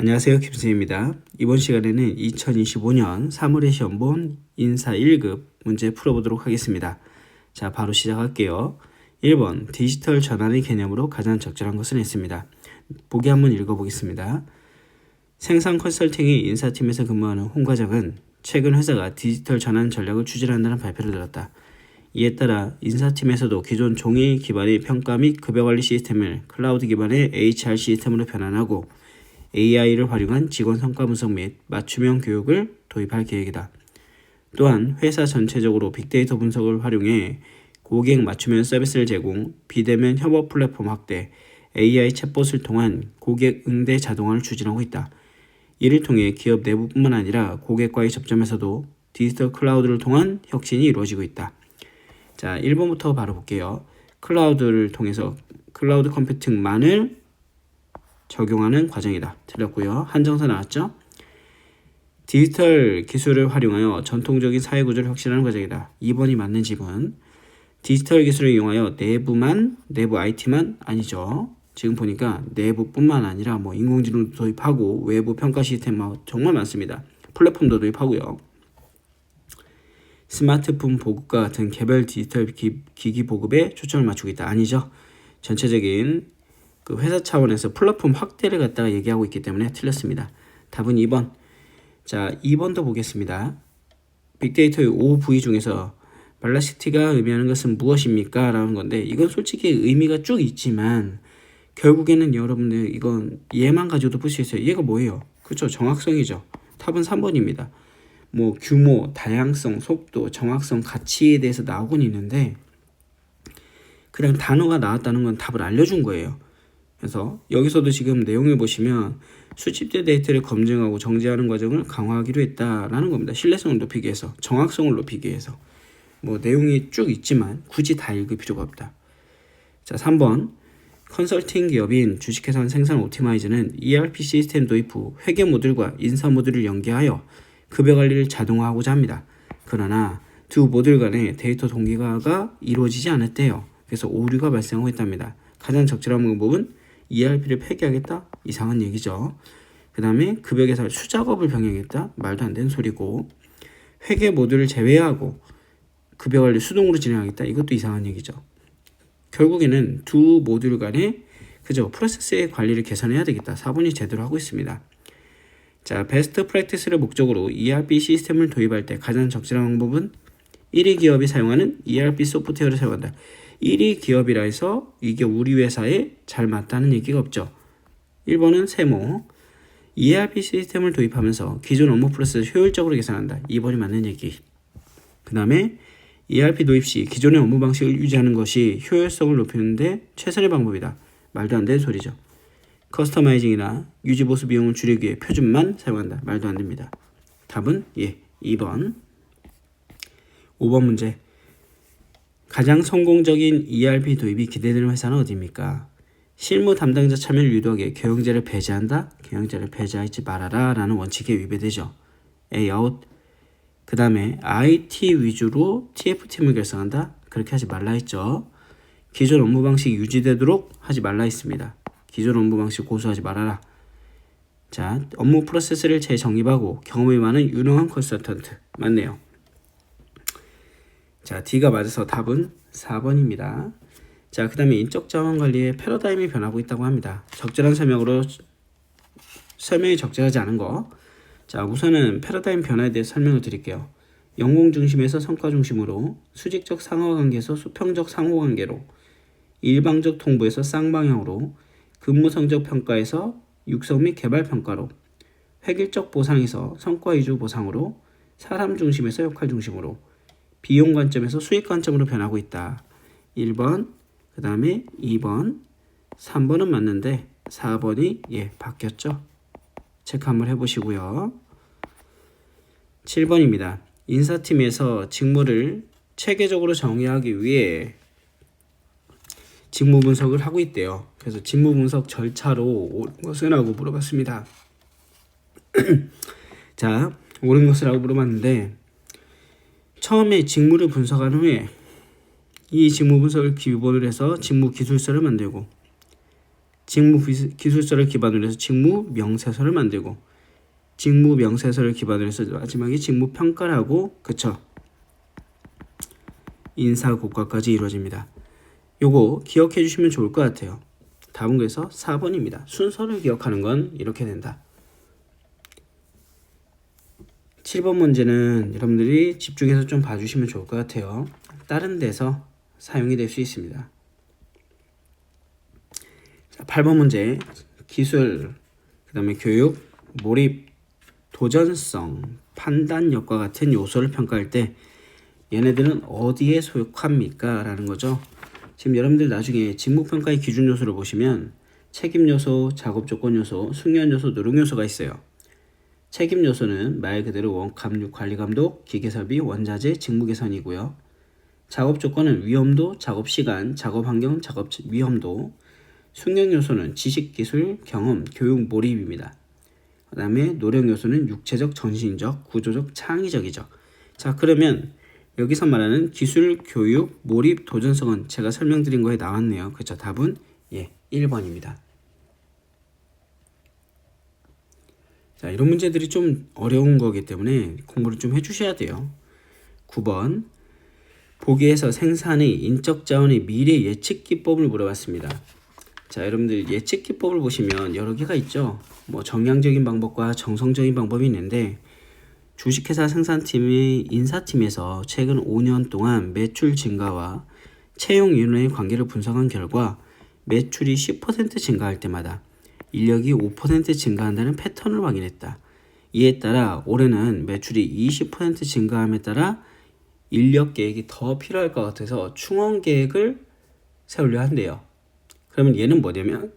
안녕하세요. 김선생입니다. 이번 시간에는 2025년 3월의 시험본 인사 1급 문제 풀어보도록 하겠습니다. 자, 바로 시작할게요. 1번 디지털 전환의 개념으로 가장 적절한 것은 했습니다. 보기 한번 읽어보겠습니다. 생산 컨설팅의 인사팀에서 근무하는 홍 과장은 최근 회사가 디지털 전환 전략을 추진한다는 발표를 들었다. 이에 따라 인사팀에서도 기존 종이 기반의 평가 및 급여관리 시스템을 클라우드 기반의 HR 시스템으로 변환하고 AI를 활용한 직원 성과 분석 및 맞춤형 교육을 도입할 계획이다. 또한 회사 전체적으로 빅데이터 분석을 활용해 고객 맞춤형 서비스를 제공, 비대면 협업 플랫폼 확대, AI 챗봇을 통한 고객 응대 자동화를 추진하고 있다. 이를 통해 기업 내부뿐만 아니라 고객과의 접점에서도 디지털 클라우드를 통한 혁신이 이루어지고 있다. 자, 1번부터 바로 볼게요. 클라우드를 통해서 클라우드 컴퓨팅만을 적용하는 과정이다. 틀렸고요. 한정사 나왔죠? 디지털 기술을 활용하여 전통적인 사회구조를 혁신하는 과정이다. 2번이 맞는 집은 디지털 기술을 이용하여 내부 IT만 아니죠. 지금 보니까 내부뿐만 아니라 인공지능도 도입하고 외부 평가 시스템 정말 많습니다. 플랫폼도 도입하고요. 스마트폰 보급과 같은 개별 디지털 기기 보급에 초점을 맞추고 있다. 아니죠. 전체적인 회사 차원에서 플랫폼 확대를 갖다가 얘기하고 있기 때문에 틀렸습니다. 답은 2번. 자, 2번도 보겠습니다. 빅데이터의 5부위 중에서 발라시티가 의미하는 것은 무엇입니까? 라는 건데 이건 솔직히 의미가 쭉 있지만 결국에는 여러분들 이건 얘만 가지고도 풀 수 있어요. 얘가 뭐예요? 그렇죠? 정확성이죠. 답은 3번입니다. 규모, 다양성, 속도, 정확성, 가치에 대해서 나오곤 있는데 그냥 단어가 나왔다는 건 답을 알려준 거예요. 그래서 여기서도 지금 내용을 보시면 수집된 데이터를 검증하고 정제하는 과정을 강화하기로 했다라는 겁니다. 신뢰성을 높이기 위해서, 정확성을 높이기 위해서. 내용이 쭉 있지만 굳이 다 읽을 필요가 없다. 자, 3번. 컨설팅 기업인 주식회사 생산 옵티마이즈는 ERP 시스템 도입 후 회계 모듈과 인사 모듈을 연계하여 급여 관리를 자동화하고자 합니다. 그러나 두 모듈 간의 데이터 동기화가 이루어지지 않았대요. 그래서 오류가 발생하고 있답니다. 가장 적절한 방법은 ERP를 폐기하겠다? 이상한 얘기죠. 그 다음에 급여 계산 수작업을 병행했다? 말도 안 되는 소리고, 회계 모듈을 제외하고 급여 관리 수동으로 진행하겠다? 이것도 이상한 얘기죠. 결국에는 두 모듈 간의 프로세스의 관리를 개선해야 되겠다. 4번이 제대로 하고 있습니다. 자, 베스트 프랙티스를 목적으로 ERP 시스템을 도입할 때 가장 적절한 방법은 1위 기업이 사용하는 ERP 소프트웨어를 사용한다. 1위 기업이라 해서 이게 우리 회사에 잘 맞다는 얘기가 없죠. 1번은 세모. ERP 시스템을 도입하면서 기존 업무 프로세스를 효율적으로 개선한다. 2번이 맞는 얘기. 그 다음에 ERP 도입 시 기존의 업무 방식을 유지하는 것이 효율성을 높이는 데 최선의 방법이다. 말도 안 되는 소리죠. 커스터마이징이나 유지 보수 비용을 줄이기 위해 표준만 사용한다. 말도 안 됩니다. 답은 2번. 5번 문제. 가장 성공적인 ERP 도입이 기대되는 회사는 어디입니까? 실무 담당자 참여를 유도하게 경영자를 배제한다? 경영자를 배제하지 말아라 라는 원칙에 위배되죠. A out. 그 다음에 IT 위주로 TF팀을 결성한다? 그렇게 하지 말라 했죠. 기존 업무 방식이 유지되도록 하지 말라 했습니다. 기존 업무 방식 고수하지 말아라. 자, 업무 프로세스를 재정립하고 경험이 많은 유능한 컨설턴트. 맞네요. 자, D가 맞아서 답은 4번입니다. 자, 그 다음에 인적 자원 관리의 패러다임이 변하고 있다고 합니다. 적절한 설명으로 설명이 적절하지 않은 거. 자, 우선은 패러다임 변화에 대해 설명을 드릴게요. 영공 중심에서 성과 중심으로, 수직적 상하관계에서 수평적 상호관계로, 일방적 통보에서 쌍방향으로, 근무 성적 평가에서 육성 및 개발 평가로, 획일적 보상에서 성과 위주 보상으로, 사람 중심에서 역할 중심으로, 비용 관점에서 수익 관점으로 변하고 있다. 1번, 그 다음에 2번, 3번은 맞는데 4번이 바뀌었죠. 체크 한번 해보시고요. 7번입니다. 인사팀에서 직무를 체계적으로 정의하기 위해 직무 분석을 하고 있대요. 그래서 직무 분석 절차로 옳은 것은 하고 물어봤습니다. 자, 옳은 것을 하고 물어봤는데 처음에 직무를 분석한 후에 이 직무 분석을 기본으로 해서 직무 기술서를 만들고 직무 기술서를 기반으로 해서 직무 명세서를 만들고 직무 명세서를 기반으로 해서 마지막에 직무 평가를 하고 그쵸? 인사 고과까지 이루어집니다. 요거 기억해 주시면 좋을 것 같아요. 답은 그래서 4번입니다. 순서를 기억하는 건 이렇게 된다. 7번 문제는 여러분들이 집중해서 좀 봐주시면 좋을 것 같아요. 다른 데서 사용이 될 수 있습니다. 자, 8번 문제 기술, 그 다음에 교육, 몰입, 도전성, 판단력과 같은 요소를 평가할 때 얘네들은 어디에 속합니까? 라는 거죠. 지금 여러분들 나중에 직무평가의 기준 요소를 보시면 책임 요소, 작업 조건 요소, 숙련 요소, 노력 요소가 있어요. 책임 요소는 말 그대로 원감육 관리 감독, 기계설비, 원자재, 직무 개선이고요. 작업 조건은 위험도, 작업 시간, 작업 환경, 작업 위험도. 숙련 요소는 지식, 기술, 경험, 교육, 몰입입니다. 그 다음에 노력 요소는 육체적, 정신적, 구조적, 창의적이죠. 자, 그러면 여기서 말하는 기술, 교육, 몰입, 도전성은 제가 설명드린 거에 나왔네요. 그렇죠? 답은 1번입니다. 자, 이런 문제들이 좀 어려운 거기 때문에 공부를 좀 해주셔야 돼요. 9번 보기에서 생산의 인적 자원의 미래 예측 기법을 물어봤습니다. 자, 여러분들 예측 기법을 보시면 여러 개가 있죠. 뭐 정량적인 방법과 정성적인 방법이 있는데 주식회사 생산팀의 인사팀에서 최근 5년 동안 매출 증가와 채용 인원의 관계를 분석한 결과 매출이 10% 증가할 때마다 인력이 5% 증가한다는 패턴을 확인했다. 이에 따라 올해는 매출이 20% 증가함에 따라 인력 계획이 더 필요할 것 같아서 충원 계획을 세우려 한대요. 그러면 얘는 뭐냐면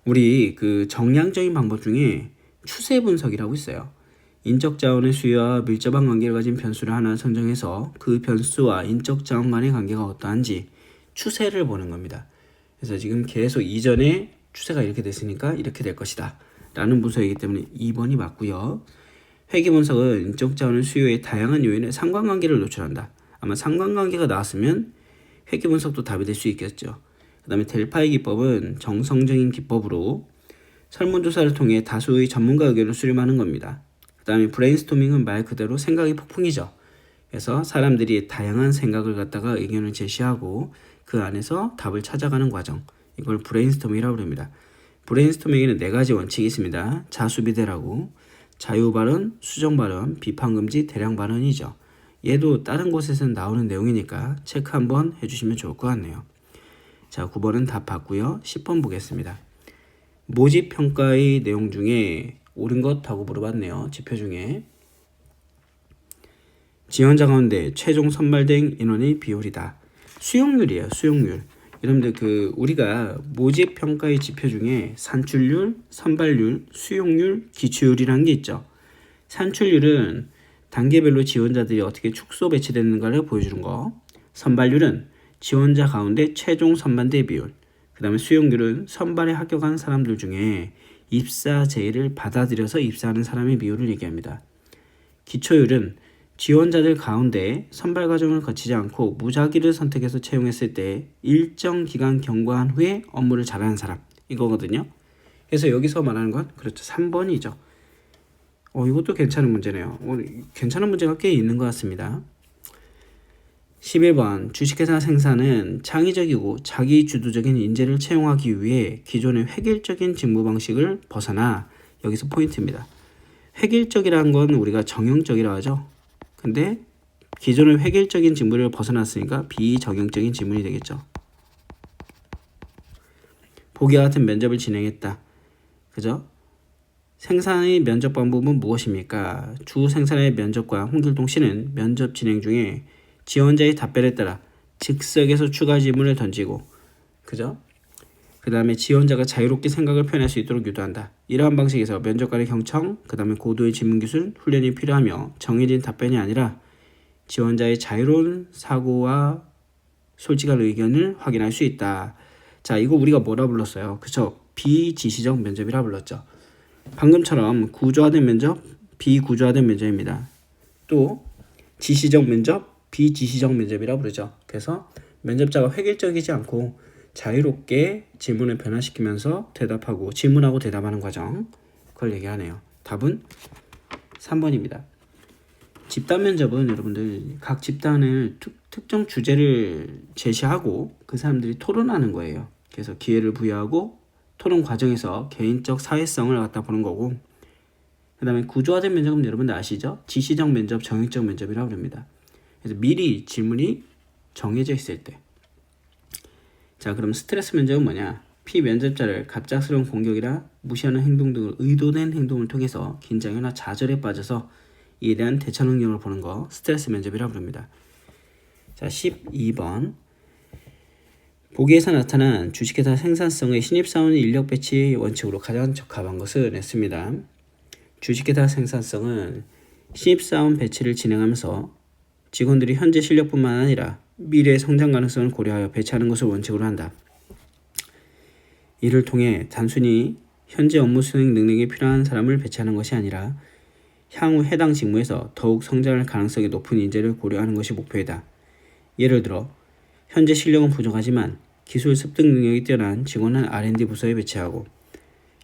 우리 그 정량적인 방법 중에 추세 분석이라고 있어요. 인적 자원의 수요와 밀접한 관계를 가진 변수를 하나 선정해서 그 변수와 인적 자원 간의 관계가 어떠한지 추세를 보는 겁니다. 그래서 지금 계속 이전에 추세가 이렇게 됐으니까 이렇게 될 것이다 라는 분석이기 때문에 2번이 맞고요. 회계 분석은 인적 자원의 수요의 다양한 요인의 상관관계를 노출한다. 아마 상관관계가 나왔으면 회계 분석도 답이 될 수 있겠죠. 그 다음에 델파이 기법은 정성적인 기법으로 설문조사를 통해 다수의 전문가 의견을 수렴하는 겁니다. 그 다음에 브레인스토밍은 말 그대로 생각의 폭풍이죠. 그래서 사람들이 다양한 생각을 갖다가 의견을 제시하고 그 안에서 답을 찾아가는 과정, 이걸 브레인스토밍이라고 합니다. 브레인스토밍에는 4가지 원칙이 있습니다. 자수비대라고, 자유발언, 수정발언, 비판금지, 대량발언이죠. 얘도 다른 곳에서는 나오는 내용이니까 체크 한번 해주시면 좋을 것 같네요. 자, 9번은 답 봤고요. 10번 보겠습니다. 모집평가의 내용 중에 옳은 것하고 물어봤네요. 지표 중에 지원자 가운데 최종 선발된 인원의 비율이다. 수용률이에요. 수용률. 여러분들 우리가 모집평가의 지표 중에 산출률, 선발률, 수용률, 기초율이라는 게 있죠. 산출률은 단계별로 지원자들이 어떻게 축소 배치되는가를 보여주는 거. 선발률은 지원자 가운데 최종 선발대 비율. 그 다음에 수용률은 선발에 합격한 사람들 중에 입사 제의를 받아들여서 입사하는 사람의 비율을 얘기합니다. 기초율은 지원자들 가운데 선발 과정을 거치지 않고 무작위를 선택해서 채용했을 때 일정 기간 경과한 후에 업무를 잘하는 사람, 이거거든요. 그래서 여기서 말하는 건 그렇죠. 3번이죠. 이것도 괜찮은 문제네요. 괜찮은 문제가 꽤 있는 것 같습니다. 11번 주식회사 생산은 창의적이고 자기주도적인 인재를 채용하기 위해 기존의 획일적인 직무 방식을 벗어나, 여기서 포인트입니다. 획일적이라는 건 우리가 정형적이라고 하죠. 근데 기존의 획일적인 직무를 벗어났으니까 비정형적인 직무이 되겠죠. 보기와 같은 면접을 진행했다. 그죠? 생산의 면접 방법은 무엇입니까? 주 생산의 면접과 홍길동 씨는 면접 진행 중에 지원자의 답변에 따라 즉석에서 추가 질문을 던지고, 그죠? 그 다음에 지원자가 자유롭게 생각을 표현할 수 있도록 유도한다. 이러한 방식에서 면접관의 경청, 그 다음에 고도의 질문기술 훈련이 필요하며 정해진 답변이 아니라 지원자의 자유로운 사고와 솔직한 의견을 확인할 수 있다. 자, 이거 우리가 뭐라 불렀어요? 그쵸? 비지시적 면접이라 불렀죠. 방금처럼 구조화된 면접, 비구조화된 면접입니다. 또 지시적 면접, 비지시적 면접이라 부르죠. 그래서 면접자가 획일적이지 않고 자유롭게 질문을 변화시키면서 대답하고 질문하고 대답하는 과정, 그걸 얘기하네요. 답은 3번입니다. 집단 면접은 여러분들 각 집단을 특정 주제를 제시하고 그 사람들이 토론하는 거예요. 그래서 기회를 부여하고 토론 과정에서 개인적 사회성을 갖다 보는 거고, 그 다음에 구조화된 면접은 여러분들 아시죠? 지시적 면접, 정액적 면접이라고 합니다. 그래서 미리 질문이 정해져 있을 때. 자, 그럼 스트레스 면접은 뭐냐? 피면접자를 갑작스러운 공격이나 무시하는 행동 등을 의도된 행동을 통해서 긴장이나 좌절에 빠져서 이에 대한 대처 능력을 보는 거 스트레스 면접이라고 부릅니다. 자, 12번. 보기에서 나타난 주식회사 생산성의 신입사원 인력 배치 원칙으로 가장 적합한 것을 냈습니다. 주식회사 생산성은 신입사원 배치를 진행하면서 직원들이 현재 실력뿐만 아니라 미래의 성장 가능성을 고려하여 배치하는 것을 원칙으로 한다. 이를 통해 단순히 현재 업무 수행 능력이 필요한 사람을 배치하는 것이 아니라 향후 해당 직무에서 더욱 성장할 가능성이 높은 인재를 고려하는 것이 목표이다. 예를 들어 현재 실력은 부족하지만 기술 습득 능력이 뛰어난 직원은 R&D 부서에 배치하고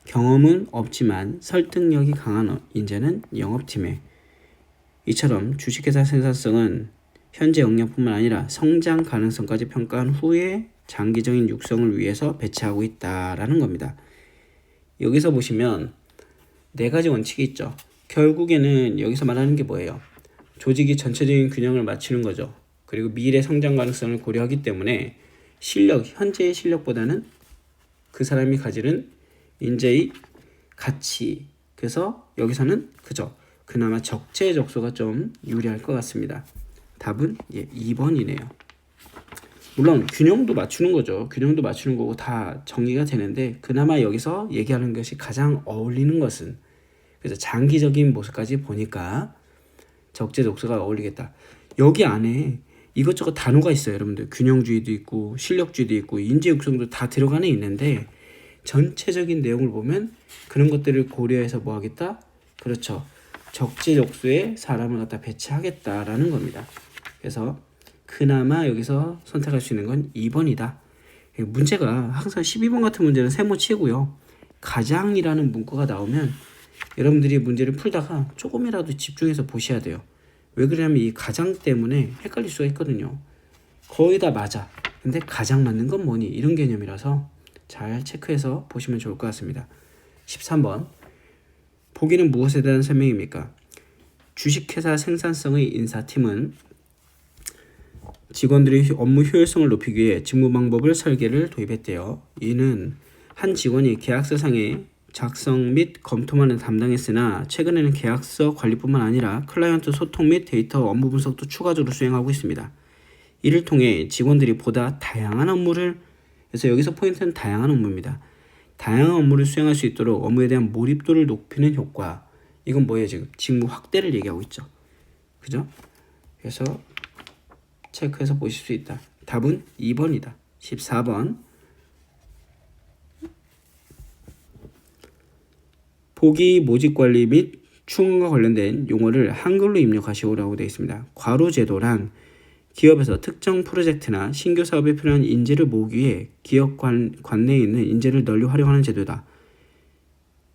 경험은 없지만 설득력이 강한 인재는 영업팀에. 이처럼 주식회사 생산성은 현재 역량뿐만 아니라 성장 가능성까지 평가한 후에 장기적인 육성을 위해서 배치하고 있다라는 겁니다. 여기서 보시면 4가지 원칙이 있죠. 결국에는 여기서 말하는 게 뭐예요? 조직이 전체적인 균형을 맞추는 거죠. 그리고 미래 성장 가능성을 고려하기 때문에 현재의 실력보다는 그 사람이 가지는 인재의 가치, 그래서 여기서는 그나마 적재적소가 좀 유리할 것 같습니다. 답은 2번이네요. 물론 균형도 맞추는 거죠. 균형도 맞추는 거고 다 정리가 되는데 그나마 여기서 얘기하는 것이 가장 어울리는 것은, 그래서 장기적인 모습까지 보니까 적재적소가 어울리겠다. 여기 안에 이것저것 단어가 있어요. 여러분들 균형주의도 있고 실력주의도 있고 인재 육성도 다 들어가는 있는데 전체적인 내용을 보면 그런 것들을 고려해서 뭐 하겠다? 그렇죠. 적재적소에 사람을 갖다 배치하겠다라는 겁니다. 그래서 그나마 여기서 선택할 수 있는 건 2번이다. 문제가 항상 12번 같은 문제는 세모치고요. 가장이라는 문구가 나오면 여러분들이 문제를 풀다가 조금이라도 집중해서 보셔야 돼요. 왜 그러냐면 이 가장 때문에 헷갈릴 수가 있거든요. 거의 다 맞아. 근데 가장 맞는 건 뭐니? 이런 개념이라서 잘 체크해서 보시면 좋을 것 같습니다. 13번. 보기는 무엇에 대한 설명입니까? 주식회사 생산성의 인사팀은 직원들의 업무 효율성을 높이기 위해 직무 방법을 설계를 도입했대요. 이는 한 직원이 계약서상의 작성 및 검토만을 담당했으나 최근에는 계약서 관리뿐만 아니라 클라이언트 소통 및 데이터 업무 분석도 추가적으로 수행하고 있습니다. 이를 통해 직원들이 보다 다양한 업무를, 그래서 여기서 포인트는 다양한 업무입니다. 다양한 업무를 수행할 수 있도록 업무에 대한 몰입도를 높이는 효과. 이건 뭐예요? 지금 직무 확대를 얘기하고 있죠. 그죠? 그래서 체크해서 보실 수 있다. 답은 2번이다. 14번. 보기 모집관리 및 충원과 관련된 용어를 한글로 입력하시오라고 되어 있습니다. 과로제도란 기업에서 특정 프로젝트나 신규 사업에 필요한 인재를 모으기 위해 기업 관내에 있는 인재를 널리 활용하는 제도다.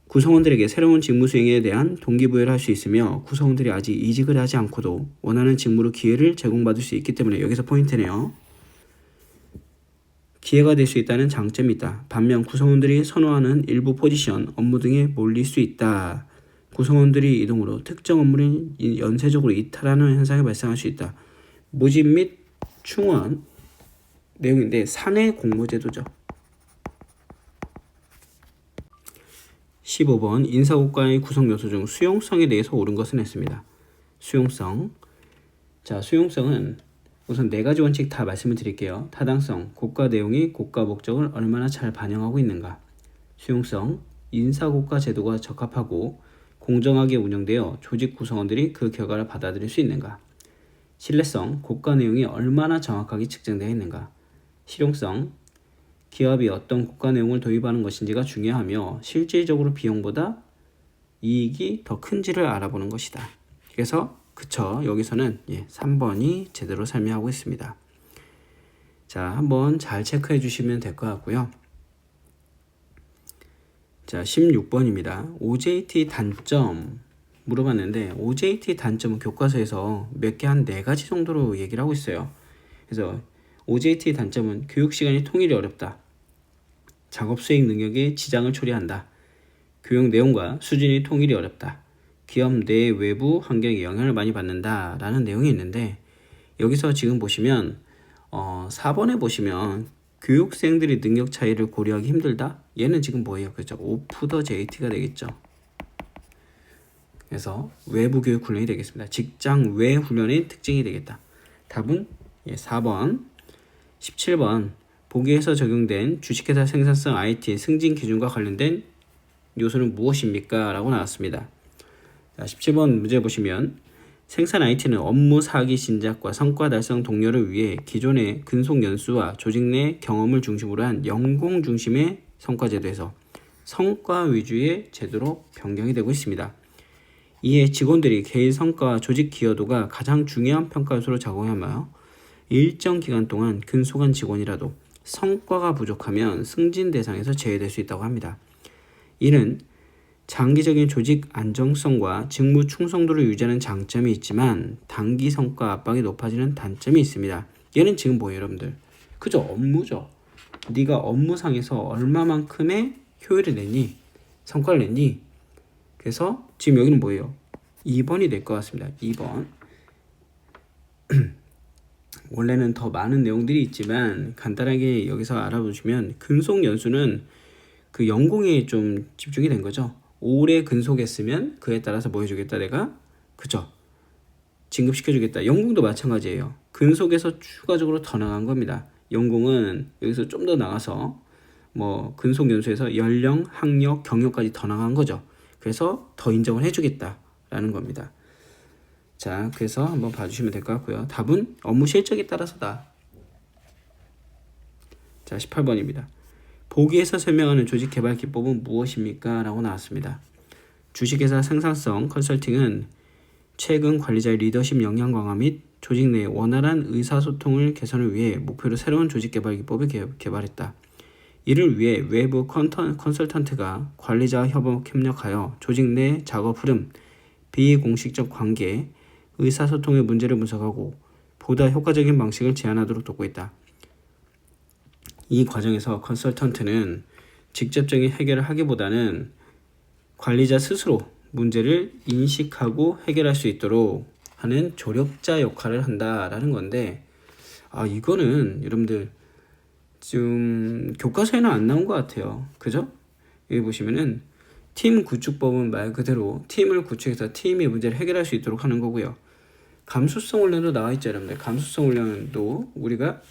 구성원들에게 새로운 직무 수행에 대한 동기부여를 할 수 있으며 구성원들이 아직 이직을 하지 않고도 원하는 직무로 기회를 제공받을 수 있기 때문에 여기서 포인트네요. 기회가 될 수 있다는 장점이 있다. 반면 구성원들이 선호하는 일부 포지션, 업무 등에 몰릴 수 있다. 구성원들이 이동으로 특정 업무를 연쇄적으로 이탈하는 현상이 발생할 수 있다. 모집 및 충원 내용인데 사내 공모제도죠. 15번. 인사고과의 구성 요소 중 수용성에 대해서 옳은 것은 했습니다. 수용성. 자, 수용성은 우선 4가지 원칙 다 말씀을 드릴게요. 타당성, 고과 내용이 고과 목적을 얼마나 잘 반영하고 있는가. 수용성, 인사고과 제도가 적합하고 공정하게 운영되어 조직 구성원들이 그 결과를 받아들일 수 있는가. 신뢰성, 고과 내용이 얼마나 정확하게 측정되어 있는가. 실용성, 기업이 어떤 고가 내용을 도입하는 것인지가 중요하며 실질적으로 비용보다 이익이 더 큰지를 알아보는 것이다. 그래서 여기서는 3번이 제대로 설명하고 있습니다. 자, 한번 잘 체크해 주시면 될 것 같고요. 자, 16번입니다. OJT 단점 물어봤는데 OJT 단점은 교과서에서 몇 개 한 4가지 정도로 얘기를 하고 있어요. 그래서 OJT 단점은 교육 시간이 통일이 어렵다. 작업 수행 능력에 지장을 초래한다. 교육 내용과 수준이 통일이 어렵다. 기업 내 외부 환경에 영향을 많이 받는다 라는 내용이 있는데, 여기서 지금 보시면 4번에 보시면 교육생들의 능력 차이를 고려하기 힘들다. 얘는 지금 뭐예요? 그죠? 오프 더 JT가 되겠죠. 그래서 외부 교육 훈련이 되겠습니다. 직장 외 훈련의 특징이 되겠다. 답은 4번. 17번. 보기에서 적용된 주식회사 생산성 IT 승진 기준과 관련된 요소는 무엇입니까? 라고 나왔습니다. 자, 17번 문제 보시면 생산 IT는 업무 사기 진작과 성과 달성 독려를 위해 기존의 근속 연수와 조직 내 경험을 중심으로 한 연공 중심의 성과 제도에서 성과 위주의 제도로 변경이 되고 있습니다. 이에 직원들이 개인 성과와 조직 기여도가 가장 중요한 평가 요소로 작용하며 일정 기간 동안 근속한 직원이라도 성과가 부족하면 승진 대상에서 제외될 수 있다고 합니다. 이는 장기적인 조직 안정성과 직무 충성도를 유지하는 장점이 있지만 단기 성과 압박이 높아지는 단점이 있습니다. 얘는 지금 뭐예요, 여러분들? 그죠? 업무죠. 네가 업무상에서 얼마만큼의 효율을 냈니? 성과를 냈니? 그래서 지금 여기는 뭐예요? 2번이 될 것 같습니다. 2번. 원래는 더 많은 내용들이 있지만 간단하게 여기서 알아보시면 근속 연수는 그 연공에 좀 집중이 된 거죠. 오래 근속했으면 그에 따라서 뭐 해주겠다 내가? 그죠? 진급시켜주겠다. 연공도 마찬가지예요. 근속에서 추가적으로 더 나간 겁니다. 연공은 여기서 좀 더 나가서 뭐 근속 연수에서 연령, 학력, 경력까지 더 나간 거죠. 그래서 더 인정을 해주겠다라는 겁니다. 자, 그래서 한번 봐주시면 될 것 같고요. 답은 업무 실적에 따라서다. 자, 18번입니다. 보기에서 설명하는 조직 개발 기법은 무엇입니까? 라고 나왔습니다. 주식회사 생산성 컨설팅은 최근 관리자의 리더십 역량 강화 및 조직 내 원활한 의사소통을 개선을 위해 목표로 새로운 조직 개발 기법을 개발했다. 이를 위해 외부 컨설턴트가 관리자와 협력하여 조직 내 작업 흐름, 비공식적 관계, 의사소통의 문제를 분석하고 보다 효과적인 방식을 제안하도록 돕고 있다. 이 과정에서 컨설턴트는 직접적인 해결을 하기보다는 관리자 스스로 문제를 인식하고 해결할 수 있도록 하는 조력자 역할을 한다라는 건데, 이거는 여러분들 좀 교과서에는 안 나온 것 같아요. 그죠? 여기 보시면은 팀 구축법은 말 그대로 팀을 구축해서 팀이 문제를 해결할 수 있도록 하는 거고요. 감수성 훈련도 나와 있죠, 여러분들. 감수성 훈련도 우리가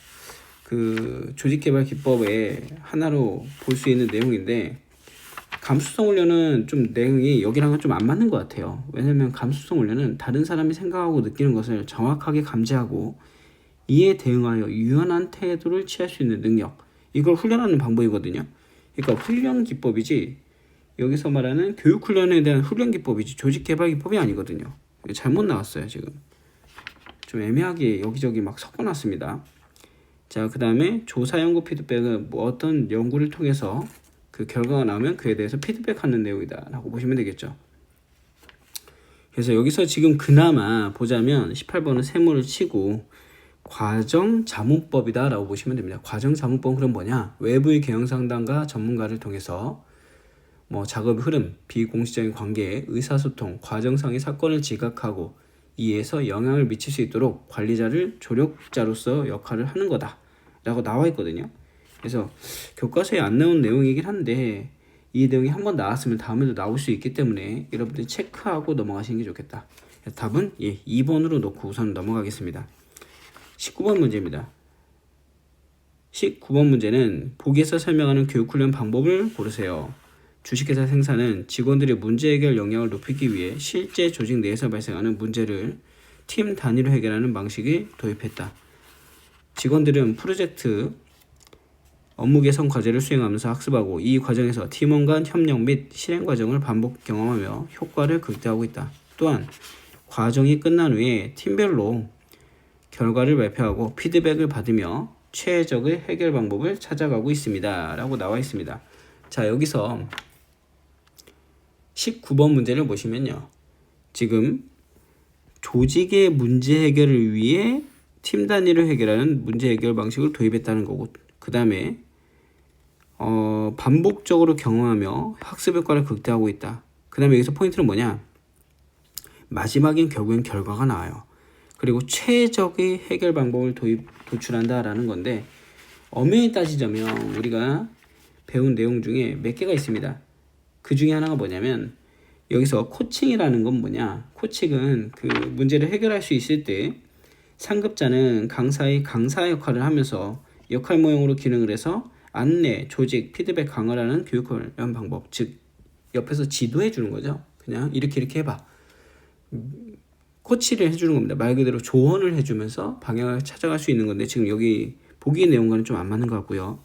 그 조직개발 기법의 하나로 볼 수 있는 내용인데, 감수성 훈련은 좀 내용이 여기랑은 좀 안 맞는 것 같아요. 왜냐면 감수성 훈련은 다른 사람이 생각하고 느끼는 것을 정확하게 감지하고 이에 대응하여 유연한 태도를 취할 수 있는 능력, 이걸 훈련하는 방법이거든요. 그러니까 훈련 기법이지 여기서 말하는 교육 훈련에 대한 훈련 기법이지 조직개발 기법이 아니거든요. 잘못 나왔어요. 지금 좀 애매하게 여기저기 막 섞어놨습니다. 자, 그 다음에 조사 연구 피드백은 뭐 어떤 연구를 통해서 그 결과가 나오면 그에 대해서 피드백하는 내용이다 라고 보시면 되겠죠. 그래서 여기서 지금 그나마 보자면 18번은 세모를 치고 과정자문법이다 라고 보시면 됩니다. 과정자문법은 그럼 뭐냐? 외부의 경영상담가 전문가를 통해서 뭐 작업 흐름, 비공식적인 관계, 의사소통, 과정상의 사건을 지각하고 이에서 영향을 미칠 수 있도록 관리자를 조력자로서 역할을 하는 거다 라고 나와 있거든요. 그래서 교과서에 안 나온 내용이긴 한데 이 내용이 한번 나왔으면 다음에도 나올 수 있기 때문에 여러분들이 체크하고 넘어가시는 게 좋겠다. 답은 2번으로 놓고 우선 넘어가겠습니다. 19번 문제입니다. 19번 문제는 보기에서 설명하는 교육훈련 방법을 고르세요. 주식회사 생산은 직원들의 문제 해결 역량을 높이기 위해 실제 조직 내에서 발생하는 문제를 팀 단위로 해결하는 방식을 도입했다. 직원들은 프로젝트 업무 개선 과제를 수행하면서 학습하고 이 과정에서 팀원 간 협력 및 실행 과정을 반복 경험하며 효과를 극대화하고 있다. 또한 과정이 끝난 후에 팀별로 결과를 발표하고 피드백을 받으며 최적의 해결 방법을 찾아가고 있습니다. 라고 나와 있습니다. 자, 여기서 19번 문제를 보시면요. 지금 조직의 문제 해결을 위해 팀 단위로 해결하는 문제 해결 방식을 도입했다는 거고, 그 다음에 반복적으로 경험하며 학습 효과를 극대화하고 있다. 그 다음에 여기서 포인트는 뭐냐? 마지막엔 결국엔 결과가 나와요. 그리고 최적의 해결 방법을 도출한다라는 건데, 엄연히 따지자면 우리가 배운 내용 중에 몇 개가 있습니다. 그 중에 하나가 뭐냐면, 여기서 코칭이라는 건 뭐냐? 코칭은 그 문제를 해결할 수 있을 때 상급자는 강사의 강사 역할을 하면서 역할 모형으로 기능을 해서 안내, 조직, 피드백 강화를 하는 교육 훈련 방법, 즉 옆에서 지도해 주는 거죠. 그냥 이렇게 해봐. 코치를 해주는 겁니다. 말 그대로 조언을 해주면서 방향을 찾아갈 수 있는 건데, 지금 여기 보기 내용과는 좀 안 맞는 것 같고요.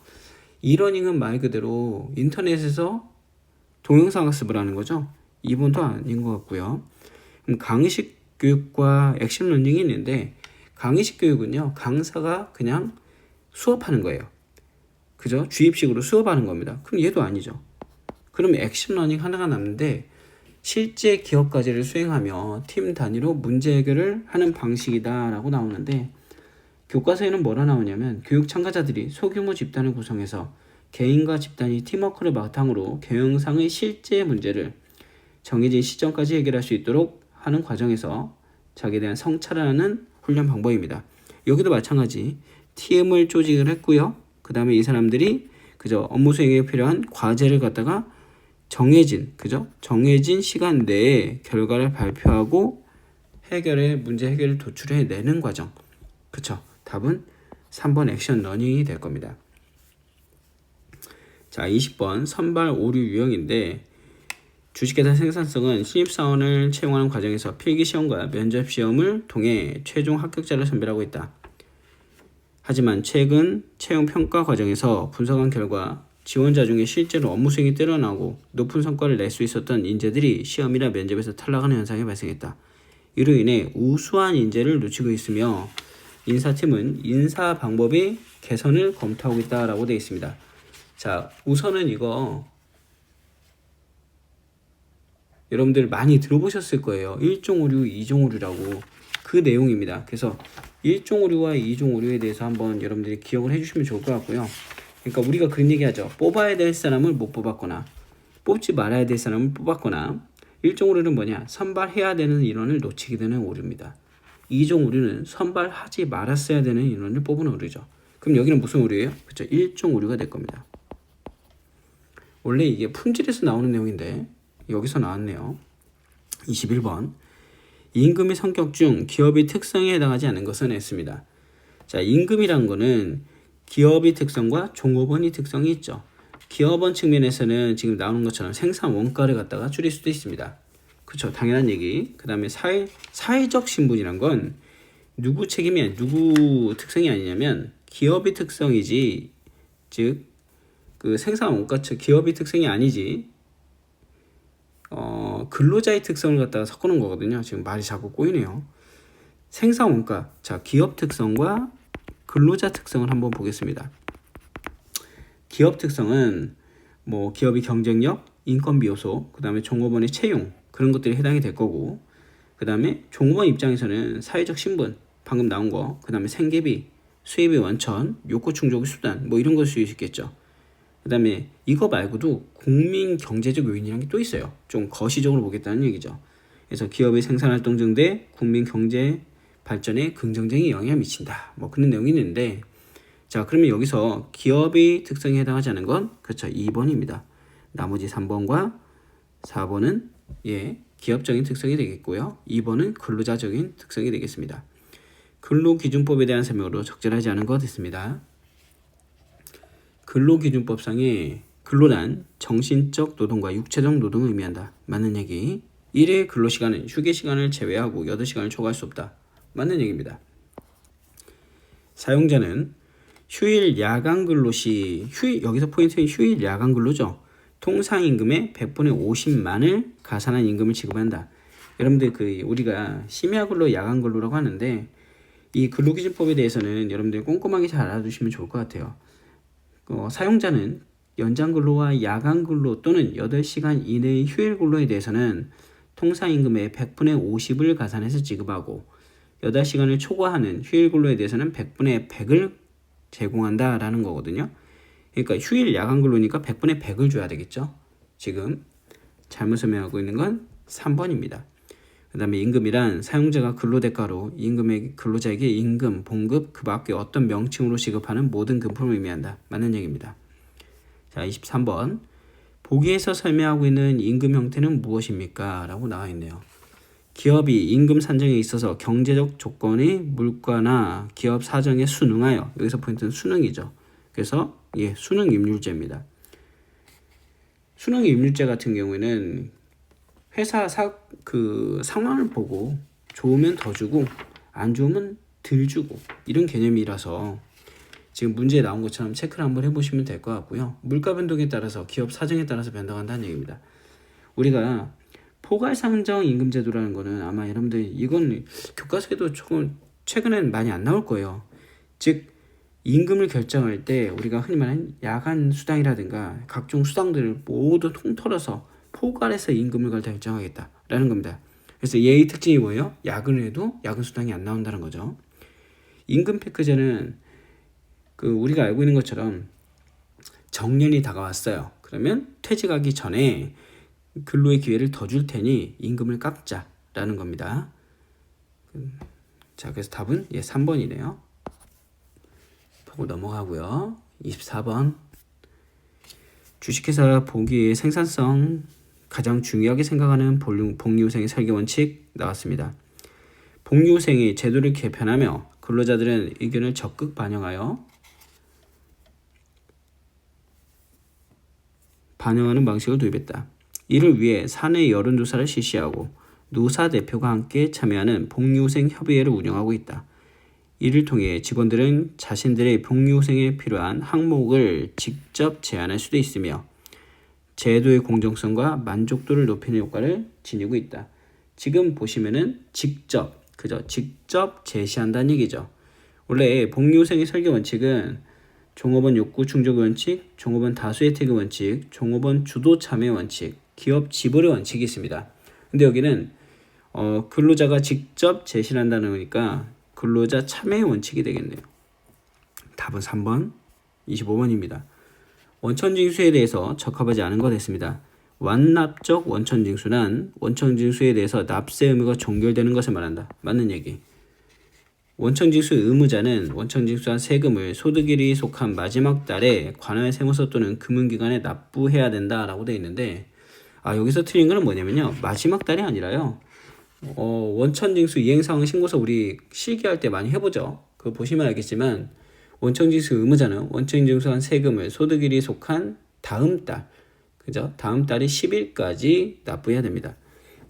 이러닝은 말 그대로 인터넷에서 동영상 학습을 하는 거죠. 2번도 아닌 것 같고요. 그럼 강의식 교육과 액션 러닝이 있는데, 강의식 교육은요, 강사가 그냥 수업하는 거예요. 그죠? 주입식으로 수업하는 겁니다. 그럼 얘도 아니죠. 그럼 액션 러닝 하나가 남는데, 실제 기업 과제를 수행하며 팀 단위로 문제 해결을 하는 방식이다 라고 나오는데, 교과서에는 뭐라 나오냐면, 교육 참가자들이 소규모 집단을 구성해서 개인과 집단이 팀워크를 바탕으로 경영상의 실제 문제를 정해진 시점까지 해결할 수 있도록 하는 과정에서 자기에 대한 성찰을 하는 훈련 방법입니다. 여기도 마찬가지 팀을 조직을 했고요. 그 다음에 이 사람들이 그저 업무 수행에 필요한 과제를 갖다가 정해진 시간 내에 결과를 발표하고 문제 해결을 도출해내는 과정. 그쵸? 답은 3번 액션 러닝이 될 겁니다. 자, 20번 선발 오류 유형인데, 주식회사 생산성은 신입사원을 채용하는 과정에서 필기시험과 면접시험을 통해 최종 합격자를 선별하고 있다. 하지만 최근 채용평가 과정에서 분석한 결과 지원자 중에 실제로 업무 수행이 뛰어나고 높은 성과를 낼 수 있었던 인재들이 시험이나 면접에서 탈락하는 현상이 발생했다. 이로 인해 우수한 인재를 놓치고 있으며 인사팀은 인사 방법의 개선을 검토하고 있다라고 되어 있습니다. 자, 우선은 이거 여러분들 많이 들어보셨을 거예요. 1종 오류, 2종 오류라고. 그 내용입니다. 그래서 1종 오류와 2종 오류에 대해서 한번 여러분들이 기억을 해주시면 좋을 것 같고요. 그러니까 우리가 그런 얘기 하죠. 뽑아야 될 사람을 못 뽑았거나 뽑지 말아야 될 사람을 뽑았거나, 1종 오류는 뭐냐? 선발해야 되는 인원을 놓치게 되는 오류입니다. 2종 오류는 선발하지 말았어야 되는 인원을 뽑은 오류죠. 그럼 여기는 무슨 오류예요? 그렇죠. 1종 오류가 될 겁니다. 원래 이게 품질에서 나오는 내용인데 여기서 나왔네요. 21번. 임금의 성격 중 기업의 특성에 해당하지 않는 것은 S입니다. 자, 임금이란 거는 기업의 특성과 종업원의 특성이 있죠. 기업원 측면에서는 지금 나오는 것처럼 생산 원가를 갖다가 줄일 수도 있습니다. 그렇죠. 당연한 얘기. 그 다음에 사회적 신분이란 건 누구 책임이 아니, 누구 특성이 아니냐면 기업의 특성이지, 즉 그 생산 원가 측 기업의 특성이 아니지, 근로자의 특성을 갖다가 섞어놓은 거거든요. 지금 말이 자꾸 꼬이네요. 생산 원가, 자, 기업 특성과 근로자 특성을 한번 보겠습니다. 기업 특성은 뭐 기업의 경쟁력, 인건비 요소, 그 다음에 종업원의 채용, 그런 것들이 해당이 될 거고, 그 다음에 종업원 입장에서는 사회적 신분, 방금 나온 거, 그 다음에 생계비, 수입의 원천, 욕구 충족의 수단, 뭐 이런 걸 수 있겠죠. 그 다음에 이거 말고도 국민 경제적 요인이라는 게 또 있어요. 좀 거시적으로 보겠다는 얘기죠. 그래서 기업의 생산활동 증대, 국민 경제 발전에 긍정적인 영향을 미친다. 뭐 그런 내용이 있는데, 자, 그러면 여기서 기업의 특성에 해당하지 않은 건 그렇죠. 2번입니다. 나머지 3번과 4번은 기업적인 특성이 되겠고요. 2번은 근로자적인 특성이 되겠습니다. 근로기준법에 대한 설명으로 적절하지 않은 것 됐습니다. 근로기준법상의 근로란 정신적 노동과 육체적 노동을 의미한다. 맞는 얘기. 1회 근로시간은 휴게시간을 제외하고 8시간을 초과할 수 없다. 맞는 얘기입니다. 사용자는 휴일 야간 근로 시, 여기서 포인트는 휴일 야간 근로죠. 통상임금의 100분의 50만을 가산한 임금을 지급한다. 여러분들 우리가 심야 근로, 야간 근로라고 하는데, 이 근로기준법에 대해서는 여러분들 꼼꼼하게 잘 알아두시면 좋을 것 같아요. 사용자는 연장근로와 야간근로 또는 8시간 이내의 휴일근로에 대해서는 통상임금의 100분의 50을 가산해서 지급하고 8시간을 초과하는 휴일근로에 대해서는 100분의 100을 제공한다라는 거거든요. 그러니까 휴일 야간근로니까 100분의 100을 줘야 되겠죠. 지금 잘못 설명하고 있는 건 3번입니다. 그 다음에 임금이란 사용자가 근로대가로 근로자에게 임금, 봉급, 그 밖에 어떤 명칭으로 지급하는 모든 금품을 의미한다. 맞는 얘기입니다. 자, 23번. 보기에서 설명하고 있는 임금 형태는 무엇입니까? 라고 나와 있네요. 기업이 임금 산정에 있어서 경제적 조건이 물가나 기업 사정에 순응하여, 여기서 포인트는 순응이죠. 그래서 순응 임률제입니다. 순응 임률제 같은 경우에는 회사 상황을 보고 좋으면 더 주고 안 좋으면 덜 주고 이런 개념이라서 지금 문제에 나온 것처럼 체크를 한번 해보시면 될 것 같고요. 물가 변동에 따라서 기업 사정에 따라서 변동한다는 얘기입니다. 우리가 포괄상정 임금제도라는 거는 아마 여러분들 이건 교과서에도 조금 최근엔 많이 안 나올 거예요. 즉 임금을 결정할 때 우리가 흔히 말하는 야간 수당이라든가 각종 수당들을 모두 통틀어서 포괄해서 임금을 결정하겠다라는 겁니다. 그래서 얘의 특징이 뭐예요? 야근을 해도 야근 수당이 안 나온다는 거죠. 임금 패키지는 우리가 알고 있는 것처럼 정년이 다가왔어요. 그러면 퇴직하기 전에 근로의 기회를 더 줄 테니 임금을 깎자라는 겁니다. 자, 그래서 답은 3번이네요. 보고 넘어가고요. 24번. 주식회사 보기의 생산성 가장 중요하게 생각하는 복리후생의 설계 원칙 나왔습니다. 복리후생이 제도를 개편하며 근로자들은 의견을 적극 반영하는 방식을 도입했다. 이를 위해 사내 여론조사를 실시하고 노사 대표가 함께 참여하는 복리후생 협의회를 운영하고 있다. 이를 통해 직원들은 자신들의 복리후생에 필요한 항목을 직접 제안할 수도 있으며 제도의 공정성과 만족도를 높이는 효과를 지니고 있다. 지금 보시면은 직접 제시한다는 얘기죠. 원래 복리후생의 설계 원칙은 종업원 욕구 충족 원칙, 종업원 다수 혜택의 원칙, 종업원 주도 참여 원칙, 기업 지불의 원칙이 있습니다. 근데 여기는 근로자가 직접 제시를 한다는 거니까 근로자 참여의 원칙이 되겠네요. 답은 3번, 25번입니다. 원천징수에 대해서 적합하지 않은 것 됐습니다. 완납적 원천징수란 원천징수에 대해서 납세 의무가 종결되는 것을 말한다. 맞는 얘기. 원천징수 의무자는 원천징수한 세금을 소득일이 속한 마지막 달에 관할 세무서 또는 금융기관에 납부해야 된다라고 되어 있는데 여기서 틀린 거는 뭐냐면요. 마지막 달이 아니라요. 원천징수 이행사항 신고서 우리 실기할 때 많이 해보죠. 그거 보시면 알겠지만 원천징수 의무자는 원천징수한 세금을 소득일이 속한 다음 달, 그죠? 다음 달이 10일까지 납부해야 됩니다.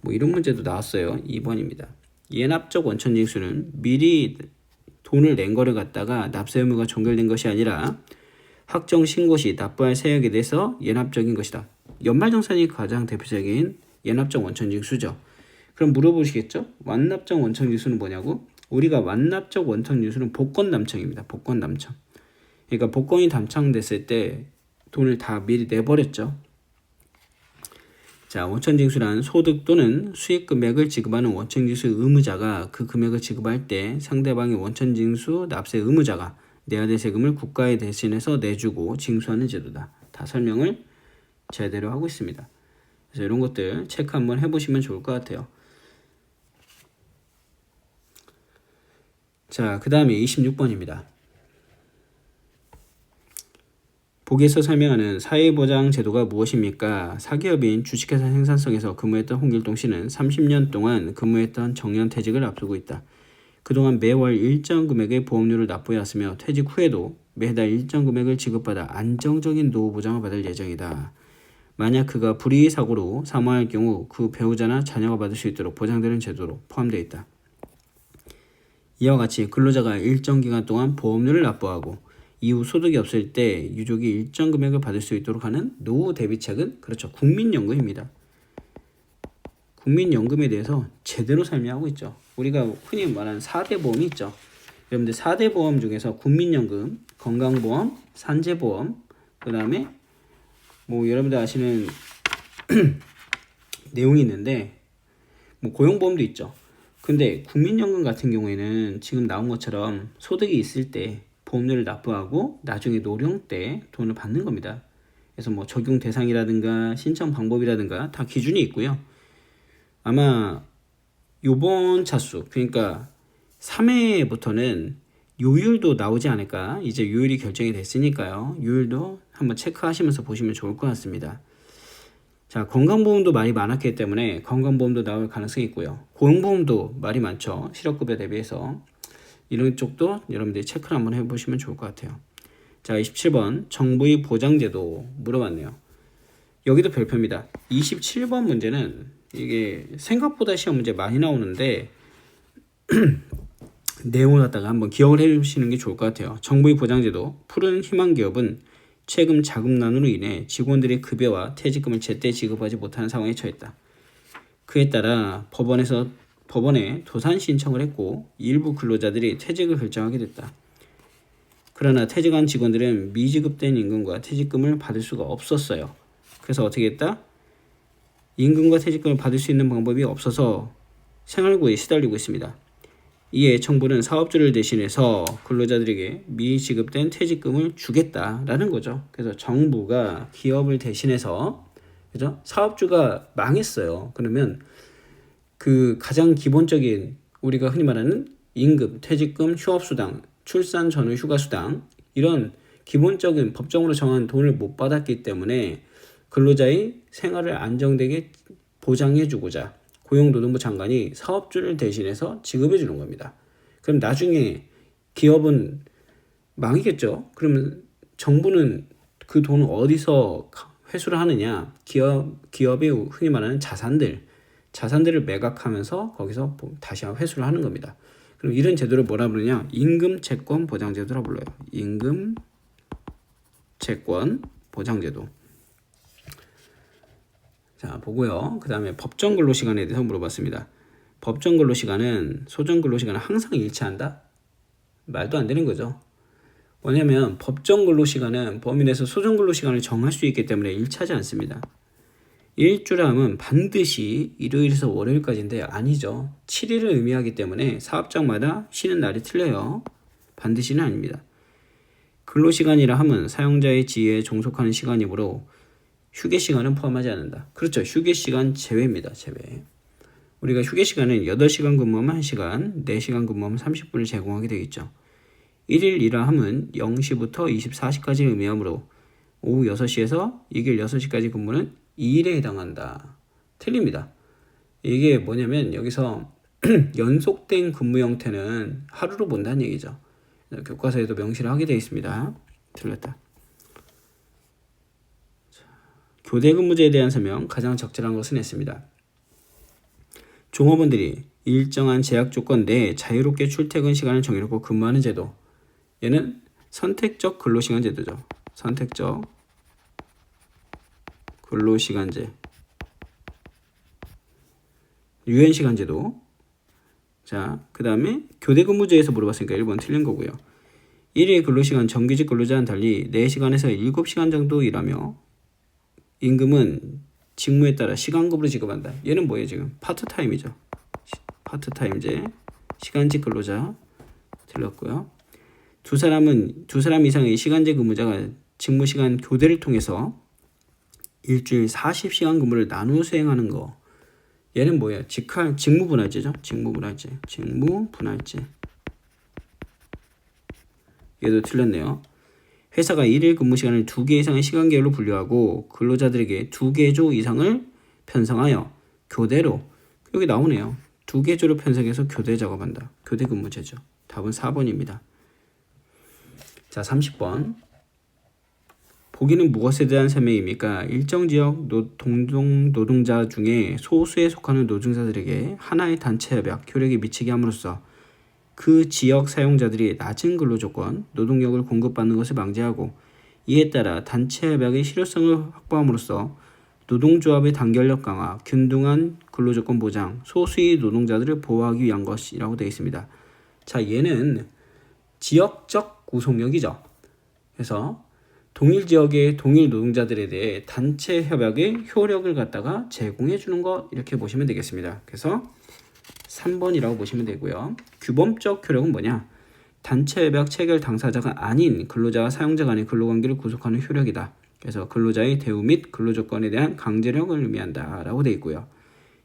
이런 문제도 나왔어요. 2번입니다. 예납적 원천징수는 미리 돈을 낸 거를 갖다가 납세 의무가 종결된 것이 아니라 확정 신고 시 납부할 세액에 대해서 예납적인 것이다. 연말정산이 가장 대표적인 예납적 원천징수죠. 그럼 물어보시겠죠? 완납적 원천징수는 뭐냐고? 우리가 완납적 원천징수는 복권남청입니다. 복권남청. 그러니까 복권이 당첨됐을 때 돈을 다 미리 내버렸죠. 자, 원천징수란 소득 또는 수익 금액을 지급하는 원천징수 의무자가 그 금액을 지급할 때 상대방의 원천징수 납세 의무자가 내야 될 세금을 국가에 대신해서 내주고 징수하는 제도다. 다 설명을 제대로 하고 있습니다. 그래서 이런 것들 체크 한번 해보시면 좋을 것 같아요. 자, 그 다음에 26번입니다. 보기에서 설명하는 사회보장 제도가 무엇입니까? 사기업인 주식회사 생산성에서 근무했던 홍길동 씨는 30년 동안 근무했던 정년퇴직을 앞두고 있다. 그동안 매월 일정 금액의 보험료를 납부해왔으며 퇴직 후에도 매달 일정 금액을 지급받아 안정적인 노후 보장을 받을 예정이다. 만약 그가 불의의 사고로 사망할 경우 그 배우자나 자녀가 받을 수 있도록 보장되는 제도로 포함되어 있다. 이와 같이 근로자가 일정 기간 동안 보험료를 납부하고 이후 소득이 없을 때 유족이 일정 금액을 받을 수 있도록 하는 노후 대비책은 그렇죠. 국민연금입니다. 국민연금에 대해서 제대로 설명하고 있죠. 우리가 흔히 말하는 4대 보험이 있죠. 여러분들 4대 보험 중에서 국민연금, 건강보험, 산재보험, 그 다음에 뭐 여러분들 아시는 내용이 있는데 뭐 고용보험도 있죠. 근데 국민연금 같은 경우에는 지금 나온 것처럼 소득이 있을 때 보험료를 납부하고 나중에 노령 때 돈을 받는 겁니다. 그래서 뭐 적용 대상이라든가 신청 방법이라든가 다 기준이 있고요. 아마 요번 차수 그러니까 3회부터는 요율도 나오지 않을까. 이제 요율이 결정이 됐으니까요. 요율도 한번 체크하시면서 보시면 좋을 것 같습니다. 자, 건강보험도 말이 많았기 때문에 건강보험도 나올 가능성이 있고요. 고용보험도 말이 많죠. 실업급여 대비해서. 이런 쪽도 여러분들이 체크를 한번 해보시면 좋을 것 같아요. 자, 27번 정부의 보장제도 물어봤네요. 여기도 별표입니다. 27번 문제는 이게 생각보다 시험 문제 많이 나오는데 내용을 갖다가 한번 기억을 해주시는 게 좋을 것 같아요. 정부의 보장제도 푸른 희망기업은 최근 자금난으로 인해 직원들의 급여와 퇴직금을 제때 지급하지 못하는 상황에 처했다. 그에 따라 법원에 도산 신청을 했고 일부 근로자들이 퇴직을 결정하게 됐다. 그러나 퇴직한 직원들은 미지급된 임금과 퇴직금을 받을 수가 없었어요. 그래서 어떻게 했다? 임금과 퇴직금을 받을 수 있는 방법이 없어서 생활고에 시달리고 있습니다. 이에 정부는 사업주를 대신해서 근로자들에게 미지급된 퇴직금을 주겠다라는 거죠. 그래서 정부가 기업을 대신해서 그죠? 사업주가 망했어요. 그러면 그 가장 기본적인 우리가 흔히 말하는 임금, 퇴직금, 휴업수당, 출산 전후 휴가수당 이런 기본적인 법정으로 정한 돈을 못 받았기 때문에 근로자의 생활을 안정되게 보장해주고자 고용노동부 장관이 사업주를 대신해서 지급해 주는 겁니다. 그럼 나중에 기업은 망이겠죠. 그러면 정부는 그 돈을 어디서 회수를 하느냐? 기업의 흔히 말하는 자산들을 매각하면서 거기서 다시 회수를 하는 겁니다. 그럼 이런 제도를 뭐라 부르냐? 임금 채권 보장제도라 불러요. 임금 채권 보장제도. 자, 보고요. 그 다음에 법정 근로시간에 대해서 물어봤습니다. 법정 근로시간은 소정 근로시간은 항상 일치한다? 말도 안 되는 거죠. 왜냐면 법정 근로시간은 범위 내에서 소정 근로시간을 정할 수 있기 때문에 일치하지 않습니다. 일주일함은 반드시 일요일에서 월요일까지인데 아니죠. 7일을 의미하기 때문에 사업장마다 쉬는 날이 틀려요. 반드시는 아닙니다. 근로시간이라 함은 사용자의 지위에 종속하는 시간이므로 휴게시간은 포함하지 않는다. 그렇죠. 휴게시간 제외입니다. 제외. 우리가 휴게시간은 8시간 근무하면 1시간, 4시간 근무하면 30분을 제공하게 되어 있죠. 1일 일하 함은 0시부터 24시까지 의미하므로 오후 6시에서 이길 6시까지 근무는 2일에 해당한다. 틀립니다. 이게 뭐냐면 여기서 연속된 근무 형태는 하루로 본다는 얘기죠. 교과서에도 명시를 하게 되어 있습니다. 틀렸다. 교대 근무제에 대한 설명 가장 적절한 것은 했습니다. 종업원들이 일정한 제약 조건 내에 자유롭게 출퇴근 시간을 정해놓고 근무하는 제도. 얘는 선택적 근로시간 제도죠. 선택적 근로시간제. 유연시간 제도. 자, 그 다음에 교대 근무제에서 물어봤으니까 1번 틀린 거고요. 1일 근로시간 정규직 근로자와는 달리 4시간에서 7시간 정도 일하며 임금은 직무에 따라 시간급으로 지급한다. 얘는 뭐예요 지금? 파트타임이죠. 파트타임제. 시간직 근로자. 틀렸고요. 두 사람 이상의 시간제 근무자가 직무시간 교대를 통해서 일주일 40시간 근무를 나누어 수행하는 거. 얘는 뭐예요? 직무분할제죠. 직무분할제. 얘도 틀렸네요. 회사가 1일 근무 시간을 2개 이상의 시간 계열로 분류하고 근로자들에게 2개 조 이상을 편성하여 교대로 여기 나오네요. 2개 조로 편성해서 교대 작업한다. 교대 근무제죠. 답은 4번입니다. 자, 30번. 보기는 무엇에 대한 설명입니까? 일정 지역 노동자 중에 소수에 속하는 노동자들에게 하나의 단체 협약, 효력이 미치게 함으로써 그 지역 사용자들이 낮은 근로조건, 노동력을 공급받는 것을 방지하고 이에 따라 단체 협약의 실효성을 확보함으로써 노동조합의 단결력 강화, 균등한 근로조건 보장, 소수의 노동자들을 보호하기 위한 것이라고 되어 있습니다. 자, 얘는 지역적 구속력이죠. 그래서 동일 지역의 동일 노동자들에 대해 단체 협약의 효력을 갖다가 제공해 주는 것 이렇게 보시면 되겠습니다. 그래서 3번이라고 보시면 되고요. 규범적 효력은 뭐냐? 단체 협약 체결 당사자가 아닌 근로자와 사용자 간의 근로관계를 구속하는 효력이다. 그래서 근로자의 대우 및 근로조건에 대한 강제력을 의미한다 라고 되어 있고요.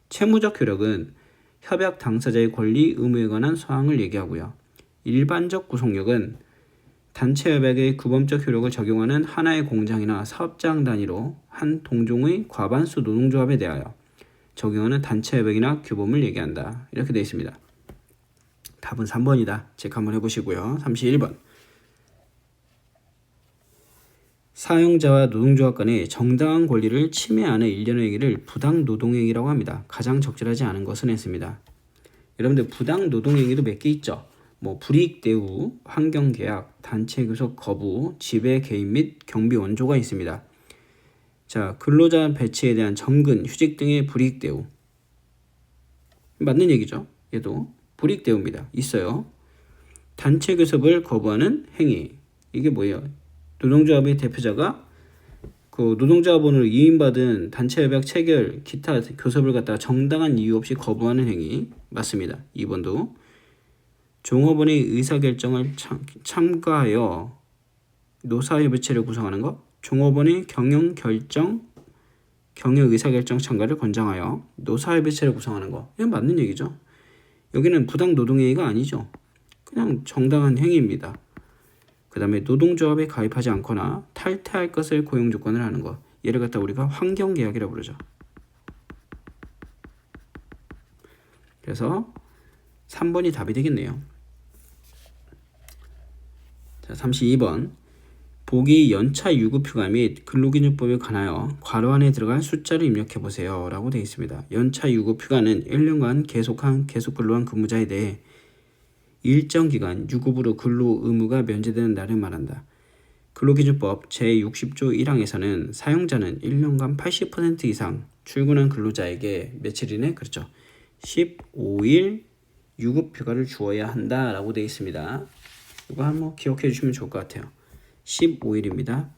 채무적 효력은 협약 당사자의 권리, 의무에 관한 사항을 얘기하고요. 일반적 구속력은 단체 협약의 규범적 효력을 적용하는 하나의 공장이나 사업장 단위로 한 동종의 과반수 노동조합에 대하여 적용하는 단체 협약이나 규범을 얘기한다. 이렇게 되어 있습니다. 답은 3번이다. 체크 한번 해보시고요. 31번. 사용자와 노동조합 간의 정당한 권리를 침해하는 일련의 행위를 부당 노동행위라고 합니다. 가장 적절하지 않은 것은 했습니다. 여러분들 부당 노동행위도 몇 개 있죠. 뭐 불이익 대우, 환경계약, 단체 교섭 거부, 지배 개입 및 경비 원조가 있습니다. 자, 근로자 배치에 대한 정근, 휴직 등의 불이익 대우. 맞는 얘기죠. 얘도 불이익 대우입니다. 있어요. 단체 교섭을 거부하는 행위. 이게 뭐예요? 노동조합의 대표자가 그 노동자본을 이임받은 단체 협약 체결, 기타 교섭을 갖다가 정당한 이유 없이 거부하는 행위. 맞습니다. 2번도. 종업원의 의사결정을 참가하여 노사협의체를 구성하는 것. 종업원의 경영 의사결정 참가를 권장하여 노사협의체를 구성하는 것. 이건 맞는 얘기죠. 여기는 부당 노동행위가 아니죠. 그냥 정당한 행위입니다. 그 다음에 노동조합에 가입하지 않거나 탈퇴할 것을 고용조건을 하는 것. 얘를 갖다 우리가 환경계약이라고 부르죠. 그래서 3번이 답이 되겠네요. 자, 32번. 보기 연차 유급휴가 및 근로기준법에 관하여 괄호 안에 들어갈 숫자를 입력해보세요 라고 되어 있습니다. 연차 유급휴가는 1년간 계속 근로한 근무자에 대해 일정 기간 유급으로 근로 의무가 면제되는 날을 말한다. 근로기준법 제60조 1항에서는 사용자는 1년간 80% 이상 출근한 근로자에게 며칠 이내 그렇죠. 15일 유급휴가를 주어야 한다라고 되어 있습니다. 이거 한번 기억해 주시면 좋을 것 같아요. 15일입니다.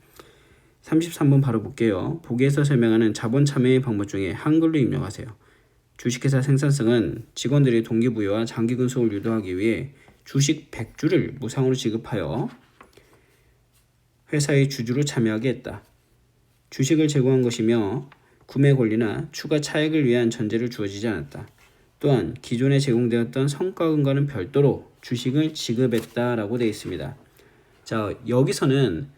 33번 바로 볼게요. 보기에서 설명하는 자본 참여의 방법 중에 한글로 입력하세요. 주식회사 생산성은 직원들의 동기부여와 장기 근속을 유도하기 위해 주식 100주를 무상으로 지급하여 회사의 주주로 참여하게 했다. 주식을 제공한 것이며 구매 권리나 추가 차익을 위한 전제를 주어지지 않았다. 또한 기존에 제공되었던 성과금과는 별도로 주식을 지급했다라고 되어 있습니다. 자, 여기서는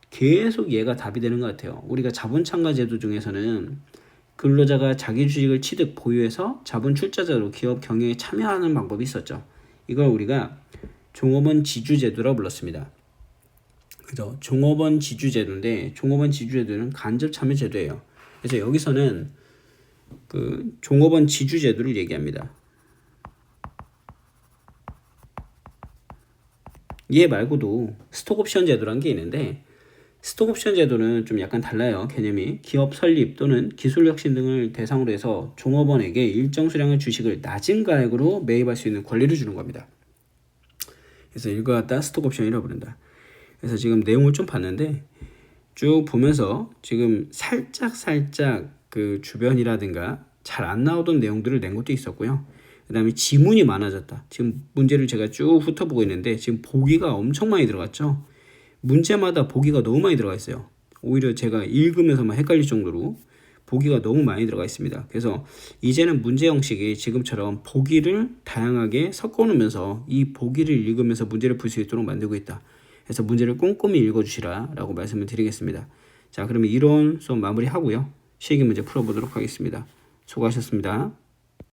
계속 얘가 답이 되는 것 같아요. 우리가 자본참가 제도 중에서는 근로자가 자기 주식을 취득, 보유해서 자본 출자자로 기업 경영에 참여하는 방법이 있었죠. 이걸 우리가 종업원 지주제도라고 불렀습니다. 그죠? 종업원 지주제도인데 종업원 지주제도는 간접 참여 제도예요. 그래서 여기서는 그 종업원 지주제도를 얘기합니다. 얘 말고도 스톡옵션 제도라는 게 있는데 스톡옵션 제도는 좀 약간 달라요. 개념이 기업 설립 또는 기술 혁신 등을 대상으로 해서 종업원에게 일정 수량의 주식을 낮은 가액으로 매입할 수 있는 권리를 주는 겁니다. 그래서 이거 갖다 스톡옵션이라고 부른다. 그래서 지금 내용을 좀 봤는데 쭉 보면서 지금 살짝 그 주변이라든가 잘 안 나오던 내용들을 낸 것도 있었고요. 그 다음에 지문이 많아졌다. 지금 문제를 제가 쭉 훑어보고 있는데 지금 보기가 엄청 많이 들어갔죠. 문제마다 보기가 너무 많이 들어가 있어요. 오히려 제가 읽으면서만 헷갈릴 정도로 보기가 너무 많이 들어가 있습니다. 그래서 이제는 문제 형식이 지금처럼 보기를 다양하게 섞어놓으면서 이 보기를 읽으면서 문제를 풀 수 있도록 만들고 있다. 그래서 문제를 꼼꼼히 읽어주시라 라고 말씀을 드리겠습니다. 자, 그러면 이론 수업 마무리하고요. 실기 문제 풀어보도록 하겠습니다. 수고하셨습니다.